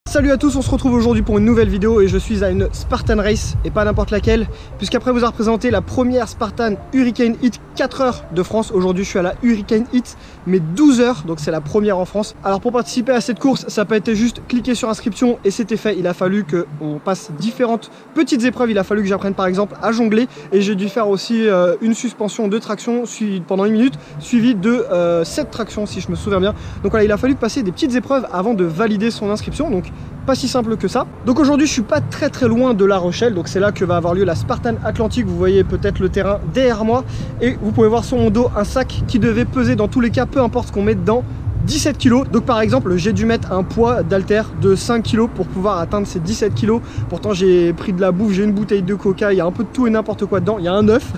Salut à tous, on se retrouve aujourd'hui pour une nouvelle vidéo et je suis à une Spartan Race et pas n'importe laquelle, puisqu'après vous a représenté la première Spartan Hurricane Hit 4 heures de France. Aujourd'hui je suis à la Hurricane Hit mais 12 heures, donc c'est la première en France. Alors pour participer à cette course, ça n'a pas été juste cliquer sur inscription et c'était fait. Il a fallu qu'on passe différentes petites épreuves. Il a fallu que j'apprenne par exemple à jongler et j'ai dû faire aussi une suspension de traction pendant 1 minute, suivie de 7 tractions si je me souviens bien. Donc voilà, il a fallu passer des petites épreuves avant de valider son inscription. Donc pas si simple que ça. Donc aujourd'hui je suis pas très loin de La Rochelle, donc c'est là que va avoir lieu la Spartan Atlantique. Vous voyez peut-être le terrain derrière moi et vous pouvez voir sur mon dos un sac qui devait peser dans tous les cas, peu importe ce qu'on met dedans, 17 kg. Donc par exemple j'ai dû mettre un poids d'halter de 5 kg pour pouvoir atteindre ces 17 kg. Pourtant j'ai pris de la bouffe, j'ai une bouteille de coca, il y a un peu de tout et n'importe quoi dedans, il y a un œuf,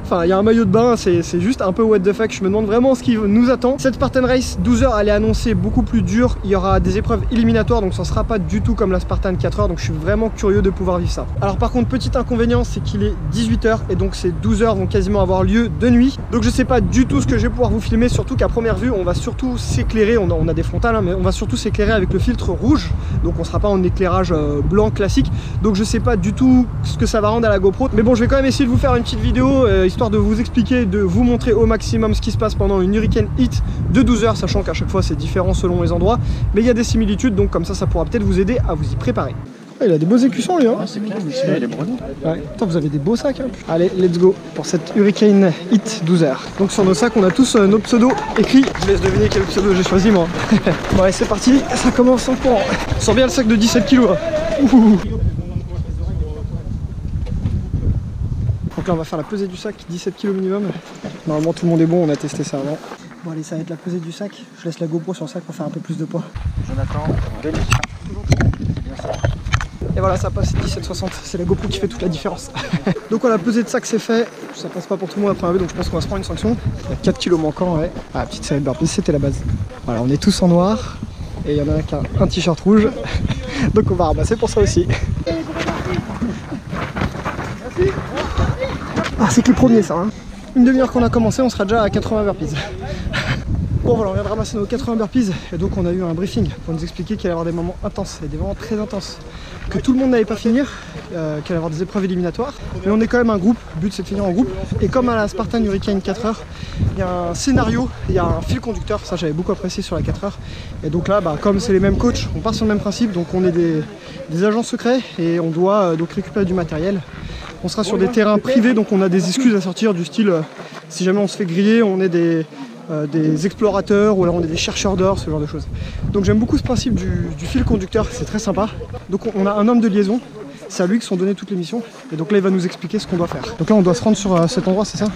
enfin il y a un maillot de bain, c'est juste un peu what the fuck. Je me demande vraiment ce qui nous attend. Cette Spartan Race 12 heures elle est annoncée beaucoup plus dure, il y aura des épreuves éliminatoires, donc ça sera pas du tout comme la Spartan 4 heures, donc je suis vraiment curieux de pouvoir vivre ça. Alors par contre petit inconvénient c'est qu'il est 18 h et donc ces 12 heures vont quasiment avoir lieu de nuit, donc je sais pas du tout ce que je vais pouvoir vous filmer, surtout qu'à première vue on va surtout s'éclairer. On a des frontales hein, mais on va surtout s'éclairer avec le filtre rouge, donc on sera pas en éclairage blanc classique, donc je sais pas du tout ce que ça va rendre à la GoPro, mais bon je vais quand même essayer de vous faire une petite vidéo histoire de vous expliquer, de vous montrer au maximum ce qui se passe pendant une Hurricane Hit de 12 heures, sachant qu'à chaque fois c'est différent selon les endroits, mais il y a des similitudes, donc comme ça pourra peut-être vous aider à vous y préparer. Ah, il a des beaux écussons lui hein. Ah, c'est clair, mais celui-là il est bredouille. Ouais. Attends, vous avez des beaux sacs hein. Allez, let's go pour cette Hurricane Hit 12 heures. Donc sur nos sacs on a tous nos pseudos écrits. Je vous laisse deviner quel pseudo j'ai choisi moi. Bon allez c'est parti, ça commence en courant. On sent bien le sac de 17 kg hein. Donc là on va faire la pesée du sac, 17 kg minimum. Normalement tout le monde est bon, on a testé ça avant. Bon allez, ça va être la pesée du sac. Je laisse la GoPro sur le sac pour faire un peu plus de poids. Jonathan, et voilà, ça passe 17,60, c'est la GoPro qui fait toute la différence. Donc voilà, pesée de sac c'est fait, ça passe pas pour tout le monde après un vue, donc je pense qu'on va se prendre une sanction. Il y a 4 kg manquants, ouais. Ah, petite série de burpees, c'était la base. Voilà, on est tous en noir, et il y en a un qui a un t-shirt rouge, donc on va ramasser pour ça aussi. Ah, c'est que le premier ça, hein. Une demi-heure qu'on a commencé, on sera déjà à 80 burpees. Bon voilà, on vient de ramasser nos 80 burpees et donc on a eu un briefing pour nous expliquer qu'il allait y avoir des moments intenses et des moments très intenses, que tout le monde n'allait pas finir, qu'il allait y avoir des épreuves éliminatoires, mais on est quand même un groupe, le but c'est de finir en groupe, et comme à la Spartan Hurricane 4 heures, il y a un scénario, il y a un fil conducteur, ça j'avais beaucoup apprécié sur la 4 heures, et donc là comme c'est les mêmes coachs, on part sur le même principe, donc on est des agents secrets et on doit donc récupérer du matériel. On sera sur des terrains privés, donc on a des excuses à sortir du style si jamais on se fait griller, on est des explorateurs ou alors on est des chercheurs d'or, ce genre de choses. Donc j'aime beaucoup ce principe du fil conducteur, c'est très sympa. Donc on a un homme de liaison, c'est à lui que sont données toutes les missions, et donc là il va nous expliquer ce qu'on doit faire. Donc là on doit se rendre sur cet endroit, c'est ça?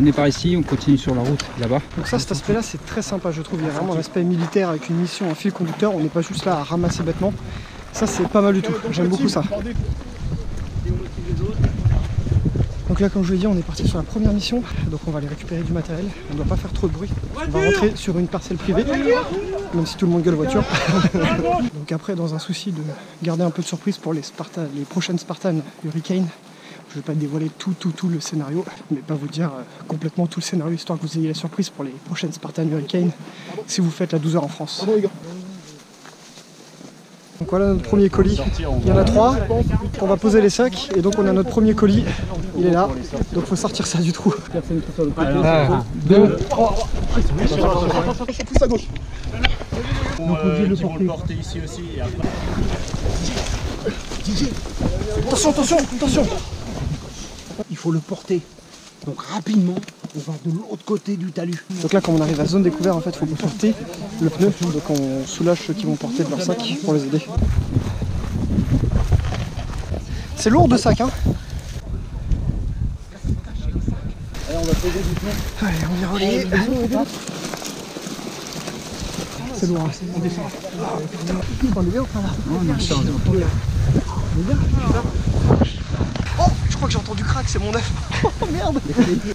On est par ici, on continue sur la route là-bas. Donc ça, cet aspect là c'est très sympa je trouve, il y a vraiment l'aspect militaire avec une mission, un fil conducteur, on n'est pas juste là à ramasser bêtement. Ça c'est pas mal du tout, j'aime beaucoup ça. Donc là comme je vous l'ai dit on est parti sur la première mission, donc on va aller récupérer du matériel, on ne doit pas faire trop de bruit, on va rentrer sur une parcelle privée, même si tout le monde gueule voiture. Donc après dans un souci de garder un peu de surprise pour les prochaines Spartan Hurricane, je ne vais pas dévoiler tout le scénario, mais pas vous dire complètement tout le scénario histoire que vous ayez la surprise pour les prochaines Spartan Hurricane si vous faites la 12 heures en France. Donc voilà notre premier colis, il y en a 3, on va poser les sacs et donc on a notre premier colis, il est là, donc faut sortir ça du trou. 1, 2, 3, pousse à gauche. Donc ils vont le porter ici aussi. Et après... Attention. Il faut le porter, donc rapidement. On va de l'autre côté du talus. Donc là, quand on arrive à zone découverte, en fait, il faut porter le pneu. Donc on soulage ceux qui vont porter de leur sac pour les aider. C'est lourd de sac, hein. Allez, on va poser du pneu. Allez, on vient relier. C'est lourd, hein. On descend. On est bien ou pas là? On est bien. Oh, je crois que j'ai entendu crack, c'est mon œuf. Oh merde.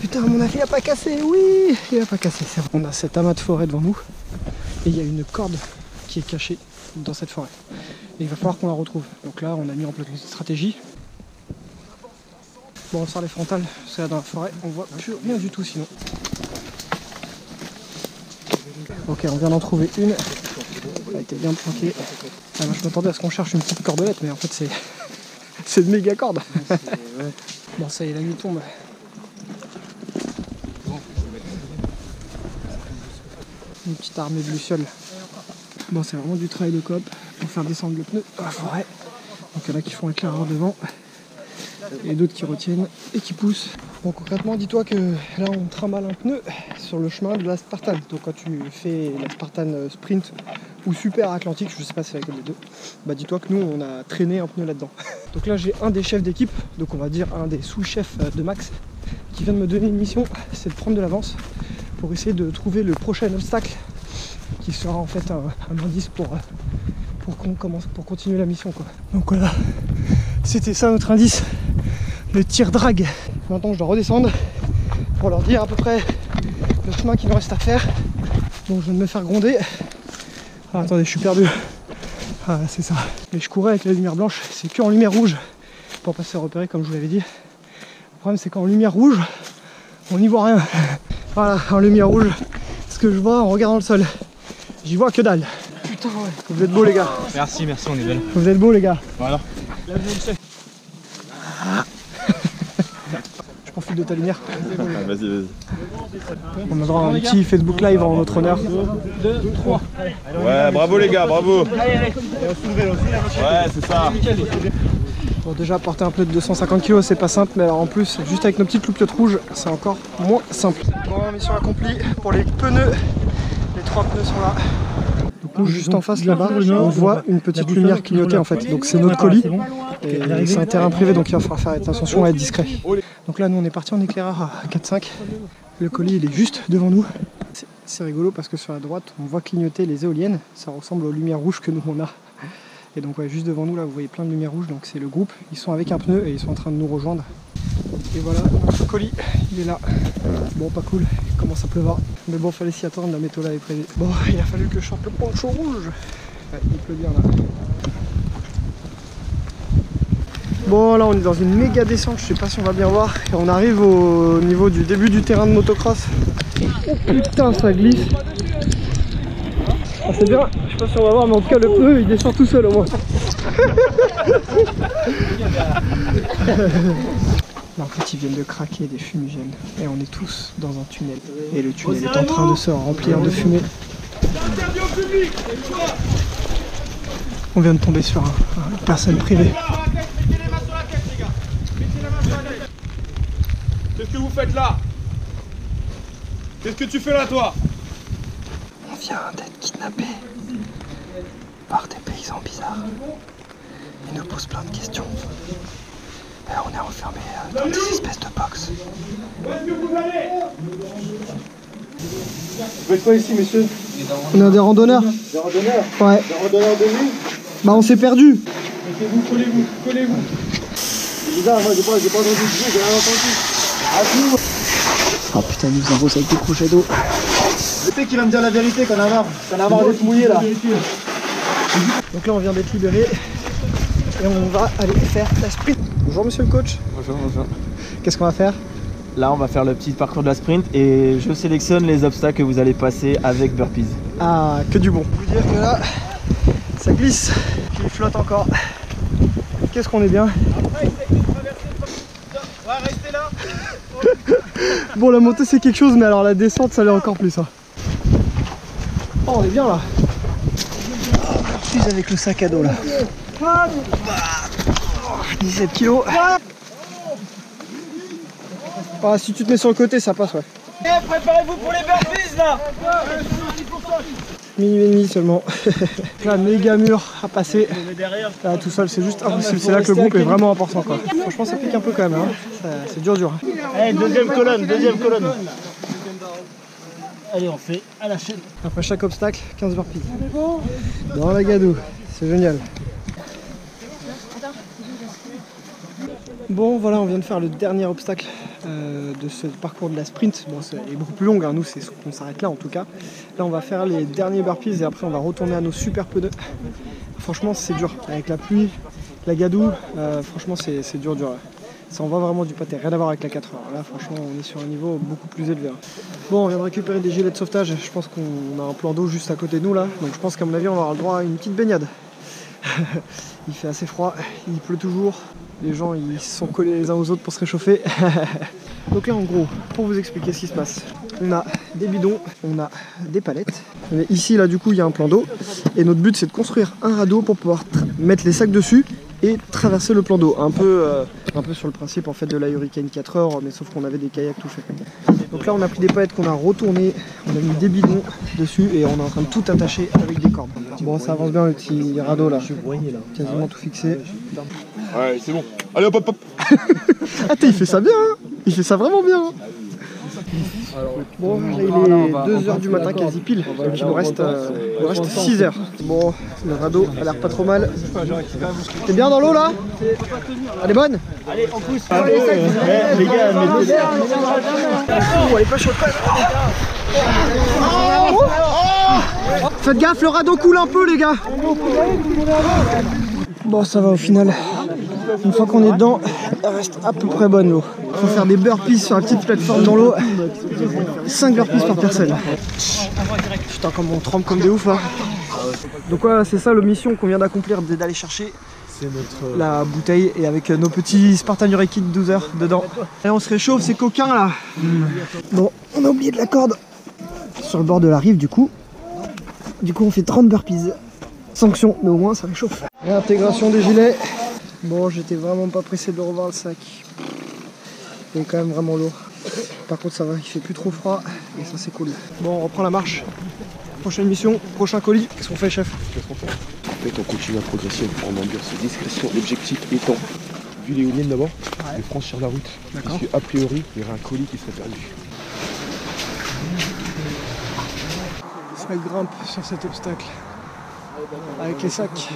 Putain, mon œuf il a pas cassé, oui. Il a pas cassé, c'est bon. On a cet amas de forêt devant nous et il y a une corde qui est cachée dans cette forêt. Et il va falloir qu'on la retrouve. Donc là, on a mis en place une stratégie. Bon, on sort les frontales, parce que là dans la forêt, on voit plus rien du tout sinon. Ok, on vient d'en trouver une. Ça a été bien planqué. Ah, moi, je m'attendais à ce qu'on cherche une petite cordelette, mais en fait c'est c'est de méga corde. Ouais. Bon, ça y est, la nuit tombe. Une petite armée de lucioles. Bon, c'est vraiment du travail de coop pour faire descendre le pneu dans la forêt. Donc il y en a qui font éclaireur devant et d'autres qui retiennent et qui poussent. Bon, concrètement, dis-toi que là on trimballe un pneu sur le chemin de la Spartan. Donc quand tu fais la Spartan Sprint ou Super Atlantique, je sais pas si c'est laquelle des deux, bah dis-toi que nous on a traîné un pneu là-dedans. Donc là j'ai un des chefs d'équipe, donc on va dire un des sous-chefs de Max, qui vient de me donner une mission, c'est de prendre de l'avance pour essayer de trouver le prochain obstacle qui sera en fait un indice pour continuer la mission, quoi. Donc voilà, c'était ça notre indice, le tir drag. Maintenant je dois redescendre pour leur dire à peu près le chemin qu'il nous reste à faire. Donc je viens de me faire gronder. Ah, attendez, je suis perdu. Ah, c'est ça. Mais je courais avec la lumière blanche, c'est que en lumière rouge pour pas se faire repérer comme je vous l'avais dit. Le problème c'est qu'en lumière rouge, on n'y voit rien. Voilà, en lumière rouge, ce que je vois en regardant le sol, j'y vois que dalle. Putain, ouais. Vous êtes beaux les gars. Merci, merci, on est belle. Vous êtes beaux les gars. Voilà. Je profite de ta lumière. Vas-y. On a droit à un petit Facebook Live en notre honneur. 2, 3. Ouais, bravo les gars, bravo. Ouais, c'est ça. Bon, déjà porter un pneu de 250 kg c'est pas simple, mais alors en plus juste avec nos petites loupiottes rouges c'est encore moins simple. Bon, mission accomplie pour les pneus. Les 3 pneus sont là. Donc nous juste en face là-bas on voit une petite lumière clignoter en fait. Donc c'est notre colis. Et c'est un terrain privé donc il va falloir faire attention à être discret. Donc là nous on est parti en éclaireur à 4-5. Le colis il est juste devant nous. C'est rigolo parce que sur la droite on voit clignoter les éoliennes. Ça ressemble aux lumières rouges que nous on a. Et donc ouais, juste devant nous là vous voyez plein de lumières rouges, donc c'est le groupe, ils sont avec un pneu et ils sont en train de nous rejoindre. Et voilà, notre colis, il est là. Bon, pas cool, il commence à pleuvoir. Mais bon, fallait s'y attendre, la météo l'avait prévu. Bon, il a fallu que je sorte le poncho rouge. Ouais, il pleut bien là. Bon, là on est dans une méga descente, je sais pas si on va bien voir. Et on arrive au niveau du début du terrain de motocross. Oh putain, ça glisse. Ah, c'est bien, je sais pas si on va voir, mais en tout cas le pneu il descend tout seul au moins. Là, en fait ils viennent de craquer des fumigènes et on est tous dans un tunnel. Et le tunnel est en train de se remplir de fumée. On vient de tomber sur une personne privée. Qu'est-ce que vous faites là? Qu'est-ce que tu fais là toi? On vient d'être kidnappé par des paysans bizarres. Ils nous posent plein de questions. Et on est enfermé dans des espèces de box. Où est-ce que vous allez? Vous faites quoi ici, monsieur? On est des randonneurs. Des randonneurs? Ouais. Des randonneurs de nuit? Bah on s'est perdu. Mettez-vous, collez-vous. C'est bizarre, moi j'ai pas entendu de bruit, j'ai rien entendu. Oh putain, il nous arrose avec des crochets d'eau. Peut-être qu'il va me dire la vérité qu'on a marre d'être mouillé là. Donc là on vient d'être libéré et on va aller faire la sprint. Bonjour monsieur le coach. Bonjour. Qu'est-ce qu'on va faire? Là, on va faire le petit parcours de la sprint et je sélectionne les obstacles que vous allez passer avec burpees. Ah, que du bon. Je peux vous dire que là, ça glisse, puis il flotte encore. Qu'est-ce qu'on est bien. Ouais, restez là. Bon, la montée c'est quelque chose, mais alors la descente ça l'est encore plus. Hein. Oh, on est bien là. Je suis avec le sac à dos là. 17 kilos. Ah, si tu te mets sur le côté, ça passe, ouais. Préparez-vous pour les burpees là. Minute et demi seulement. Là, méga mur à passer. Là, tout seul, c'est juste impossible. C'est là que le groupe est vraiment important, quoi. Franchement, ça pique un peu quand même. Hein. C'est dur. Allez, deuxième colonne. Allez, on fait à la chaîne. Après chaque obstacle, 15 burpees. Dans la gadoue, c'est génial. Bon, voilà, on vient de faire le dernier obstacle de ce parcours de la sprint. Bon, c'est beaucoup plus long, hein. Nous, c'est qu'on s'arrête là en tout cas. Là, on va faire les derniers burpees et après, on va retourner à nos super pneus. Franchement, c'est dur. Avec la pluie, la gadoue, franchement, c'est dur. Ça envoie vraiment du pâté, rien à voir avec la 4 heures. Là franchement on est sur un niveau beaucoup plus élevé. Bon, on vient de récupérer des gilets de sauvetage, je pense qu'on a un plan d'eau juste à côté de nous là, donc je pense qu'à mon avis on va avoir le droit à une petite baignade. Il fait assez froid, il pleut toujours, les gens ils se sont collés les uns aux autres pour se réchauffer. Donc là en gros, pour vous expliquer ce qui se passe, on a des bidons, on a des palettes. Mais ici là du coup il y a un plan d'eau et notre but c'est de construire un radeau pour pouvoir mettre les sacs dessus et traverser le plan d'eau. Un peu sur le principe en fait de la Hurricane 4 heures, mais sauf qu'on avait des kayaks tout fait. Donc là on a pris des palettes qu'on a retournées, on a mis des bidons dessus et on est en train de tout attacher avec des cordes. Bon ça avance bien le petit radeau là, quasiment tout fixé. Ouais, c'est bon. Allez, hop, hop, hop. Attends, il fait ça bien, hein. Il fait ça vraiment bien. Bon, là il est 2h du matin quasi pile, donc il nous reste 6 heures. Bon, le radeau a l'air pas trop mal. T'es bien dans l'eau là? Elle est bonne? Allez, on pousse. Les gars, elle est pas chaude. Faites gaffe, le radeau coule un peu les gars. Bon, ça va au final. Une fois qu'on est dedans, elle reste à peu près bonne l'eau. Il faut faire des burpees sur la petite plateforme dans l'eau. 5 burpees par personne. Putain, comme on trempe comme des ouf là. Donc ouais, c'est ça la mission qu'on vient d'accomplir, d'aller chercher la bouteille et avec nos petits Spartan Hurricane 12 heures dedans. Et on se réchauffe, c'est coquin là. Bon, on a oublié de la corde sur le bord de la rive du coup. Du coup on fait 30 burpees. Sanction, mais au moins ça réchauffe. Réintégration des gilets. Bon, j'étais vraiment pas pressé de revoir le sac. Il est quand même vraiment lourd. Par contre ça va, il fait plus trop froid et ça c'est cool. Bon, on reprend la marche. Prochaine mission, prochain colis. Qu'est-ce qu'on fait, chef? En fait, on continue la progression en endurance et discrétion. L'objectif étant, vu l'éolienne d'abord, de franchir la route. Parce qu'a priori, il y aurait un colis qui serait perdu. Ça grimpe sur cet obstacle avec les sacs.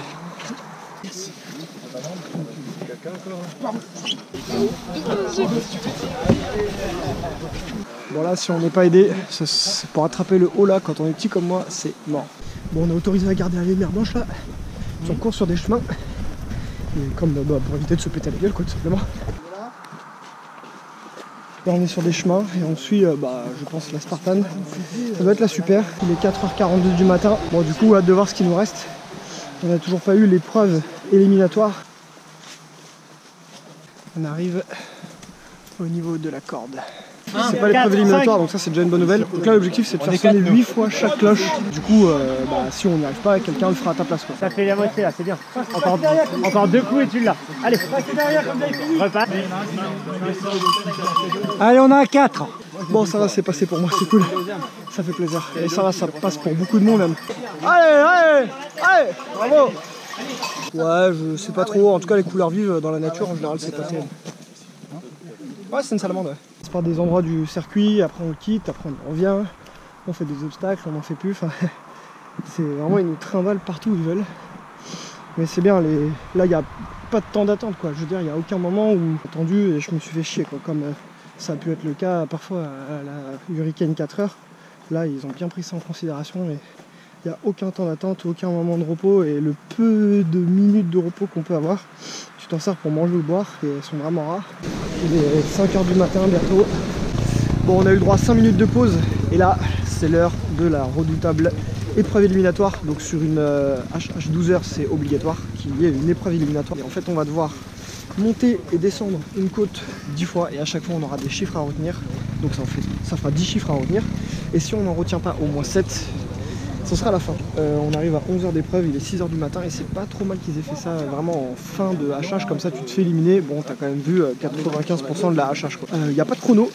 Bon là, si on n'est pas aidé, pour attraper le haut là, quand on est petit comme moi, c'est mort. Bon, on est autorisé à garder la lumière blanche là. On court sur des chemins. Et comme pour éviter de se péter la gueule quoi, tout simplement. Là on est sur des chemins et on suit, je pense, la Spartan. Ça doit être la super. Il est 4h42 du matin. Bon, du coup, hâte de voir ce qu'il nous reste. On n'a toujours pas eu l'épreuve éliminatoire. On arrive au niveau de la corde. C'est pas l'épreuve éliminatoire, donc ça c'est déjà une bonne nouvelle. Donc là l'objectif c'est de faire sonner 8 fois chaque cloche. Du coup, si on n'y arrive pas, quelqu'un le fera à ta place quoi. Ça fait la moitié là, c'est bien. Encore 2 coups et tu l'as. Allez, repasse. Allez, on a un 4. Bon, ça va, c'est passé pour moi, c'est cool. Ça fait plaisir. Et ça va, ça passe pour beaucoup de monde même. Allez, bravo. Ouais, je sais pas trop. En tout cas, les couleurs vives dans la nature en général, c'est pas terrible. Ouais, c'est une salamandre. Ouais. C'est par des endroits du circuit, après on le quitte, après on revient, on fait des obstacles, on n'en fait plus. Enfin, c'est vraiment, ils nous trimballent partout où ils veulent. Mais c'est bien, là il n'y a pas de temps d'attente quoi. Je veux dire, il n'y a aucun moment où j'ai attendu et je me suis fait chier quoi. Comme ça a pu être le cas parfois à la Hurricane 4 heures. Là, ils ont bien pris ça en considération et il n'y a aucun temps d'attente, aucun moment de repos et le peu de minutes de repos qu'on peut avoir, tu t'en sers pour manger ou boire et elles sont vraiment rares. Il est 5h du matin bientôt. Bon, on a eu le droit à 5 minutes de pause et là, c'est l'heure de la redoutable épreuve éliminatoire. Donc sur une HH12 heures, c'est obligatoire qu'il y ait une épreuve éliminatoire. Et en fait, on va devoir monter et descendre une côte 10 fois et à chaque fois, on aura des chiffres à retenir. Donc ça fera 10 chiffres à retenir. Et si on n'en retient pas au moins 7, ce sera la fin. On arrive à 11h d'épreuve, il est 6h du matin et c'est pas trop mal qu'ils aient fait ça vraiment en fin de HH, comme ça tu te fais éliminer. Bon, t'as quand même vu 95% de la HH quoi. Il n'y a pas de chrono,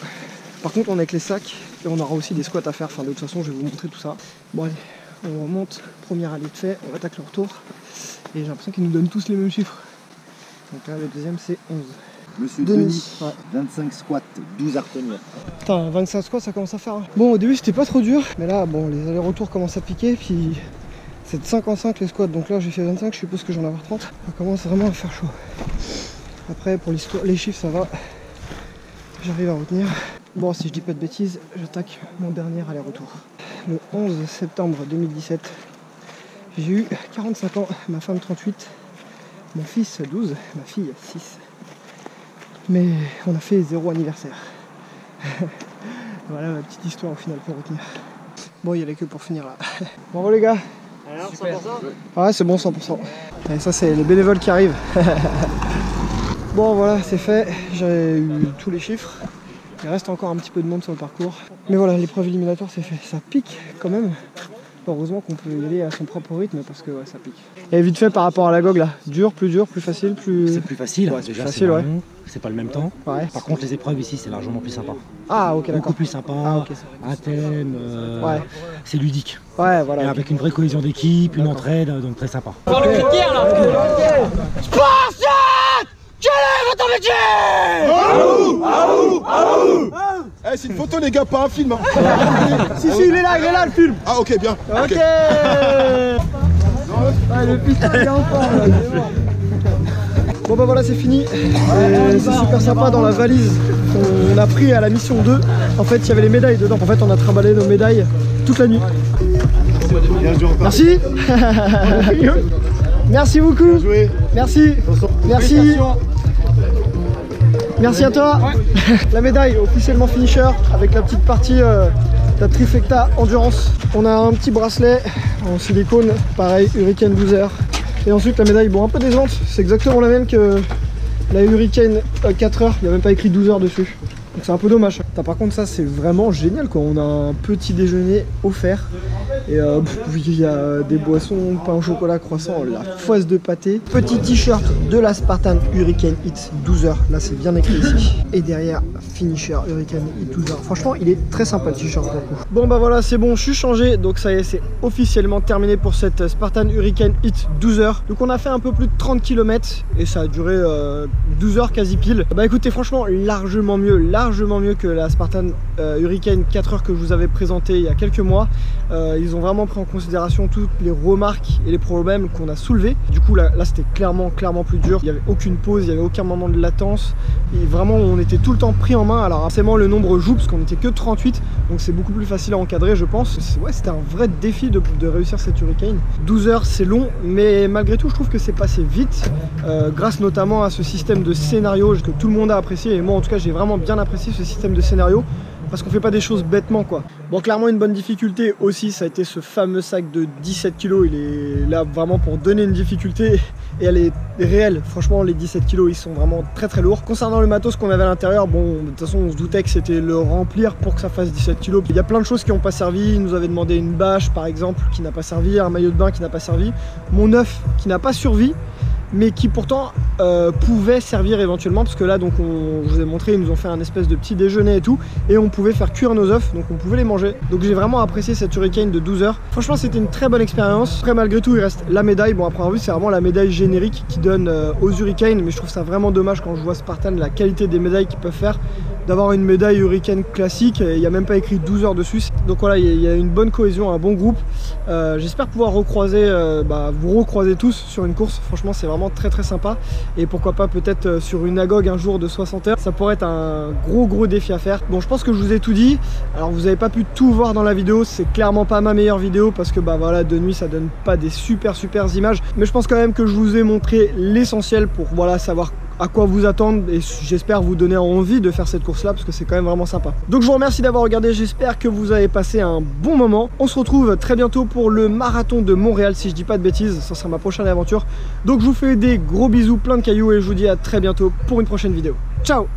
par contre on est avec les sacs et on aura aussi des squats à faire. Enfin, de toute façon, je vais vous montrer tout ça. Bon, allez, on remonte, première allée de fait, on attaque le retour et j'ai l'impression qu'ils nous donnent tous les mêmes chiffres. Donc là, le deuxième c'est 11. Monsieur Denis, ouais. 25 squats, 12 à retenir. Putain, 25 squats ça commence à faire. Bon, au début c'était pas trop dur, mais là, bon, les allers-retours commencent à piquer, puis c'est de 5 en 5 les squats, donc là j'ai fait 25, je suppose que j'en ai avoir 30. Ça commence vraiment à faire chaud. Après, pour l'histoire, les chiffres ça va, j'arrive à retenir. Bon, si je dis pas de bêtises, j'attaque mon dernier aller-retour. Le 11 septembre 2017, j'ai eu 45 ans, ma femme 38, mon fils 12, ma fille 6. mais on a fait 0 anniversaire. Voilà la petite histoire au final pour retenir. Bon, il y a que pour finir là. Bravo les gars. Alors, 100%? Ouais, c'est bon, 100%. Et ça, c'est les bénévoles qui arrivent. Bon, voilà, c'est fait. J'ai eu tous les chiffres. Il reste encore un petit peu de monde sur le parcours. Mais voilà, l'épreuve éliminatoire, c'est fait. Ça pique quand même. Heureusement qu'on peut y aller à son propre rythme parce que ouais, ça pique. Et vite fait par rapport à la GOG là, dur, plus facile, plus... C'est plus facile, ouais, déjà facile, ouais. C'est pas le même temps. Ouais. Par contre les épreuves ici c'est largement plus sympa. Ah ok, d'accord. Beaucoup plus sympa, un thème, ouais. C'est ludique. Ouais, voilà. Et avec une vraie cohésion d'équipe, une entraide, donc très sympa. Dans le critère là. Quel est votre métier? Eh, c'est une photo les gars, pas un film hein. Si, il est là le film. Ah ok, bien. Ok. Ah, le putain il est en forme là. Bon bah voilà, c'est fini. C'est super sympa. Dans la valise on a pris à la mission 2, en fait il y avait les médailles dedans. En fait on a trimballé nos médailles toute la nuit. Merci. Merci beaucoup. Bien joué. Merci. Merci. Merci à toi. La médaille officiellement finisher avec la petite partie la Trifecta Endurance. On a un petit bracelet en silicone, pareil, Hurricane 12 heures. Et ensuite la médaille, bon un peu décevante, c'est exactement la même que la Hurricane 4 heures, il n'y a même pas écrit 12 heures dessus. Donc c'est un peu dommage. Par contre ça c'est vraiment génial quoi, on a un petit déjeuner offert. Et il y a des boissons, pain au chocolat, croissant, la foisse de pâté. Petit t-shirt de la Spartan Hurricane Hit 12 heures, là c'est bien écrit ici. Et derrière, finisher Hurricane Hit 12 heures. Franchement, il est très sympa le t-shirt pour le coup. Bon bah voilà, c'est bon, je suis changé. Donc ça y est, c'est officiellement terminé pour cette Spartan Hurricane Hit 12 heures. Donc on a fait un peu plus de 30 km et ça a duré 12 heures quasi pile. Bah écoutez, franchement, largement mieux que la Spartan Hurricane 4 heures que je vous avais présenté il y a quelques mois. Ils ont vraiment pris en considération toutes les remarques et les problèmes qu'on a soulevés. Du coup là c'était clairement plus dur. Il n'y avait aucune pause, il n'y avait aucun moment de latence. Et vraiment on était tout le temps pris en main. Alors forcément le nombre joue parce qu'on était que 38. Donc c'est beaucoup plus facile à encadrer je pense. Ouais, c'était un vrai défi de réussir cette Hurricane. 12 heures c'est long mais malgré tout je trouve que c'est passé vite. Grâce notamment à ce système de scénario que tout le monde a apprécié. Et moi en tout cas j'ai vraiment bien apprécié ce système de scénario. Parce qu'on fait pas des choses bêtement quoi. Bon clairement une bonne difficulté aussi ça a été ce fameux sac de 17 kg. Il est là vraiment pour donner une difficulté et elle est réelle. Franchement les 17 kg ils sont vraiment très lourds. Concernant le matos qu'on avait à l'intérieur, bon de toute façon on se doutait que c'était le remplir pour que ça fasse 17 kg. Il y a plein de choses qui n'ont pas servi. Ils nous avaient demandé une bâche par exemple qui n'a pas servi, un maillot de bain qui n'a pas servi, mon œuf qui n'a pas survécu mais qui pourtant pouvait servir éventuellement parce que là donc je vous ai montré, ils nous ont fait un espèce de petit déjeuner et tout et on pouvait faire cuire nos œufs donc on pouvait les manger. Donc j'ai vraiment apprécié cette Hurricane de 12 heures. Franchement c'était une très bonne expérience. Après malgré tout il reste la médaille. Bon après en vue c'est vraiment la médaille générique qui donne aux Hurricanes, mais je trouve ça vraiment dommage quand je vois Spartan la qualité des médailles qu'ils peuvent faire, d'avoir une médaille Hurricane classique et il n'y a même pas écrit 12 heures dessus. Donc voilà, il y a une bonne cohésion, un bon groupe. J'espère pouvoir recroiser, vous recroiser tous sur une course. Franchement c'est vraiment très sympa et pourquoi pas peut-être sur une AGOG un jour de 60 heures. Ça pourrait être un gros défi à faire. Bon je pense que je vous ai tout dit. Alors vous n'avez pas pu tout voir dans la vidéo, c'est clairement pas ma meilleure vidéo parce que bah voilà de nuit ça donne pas des super images, mais je pense quand même que je vous ai montré l'essentiel pour voilà savoir à quoi vous attendre et j'espère vous donner envie de faire cette course là parce que c'est quand même vraiment sympa. Donc je vous remercie d'avoir regardé, j'espère que vous avez passé un bon moment. On se retrouve très bientôt pour le marathon de Montréal si je dis pas de bêtises, ça sera ma prochaine aventure. Donc je vous fais des gros bisous, plein de cailloux et je vous dis à très bientôt pour une prochaine vidéo. Ciao!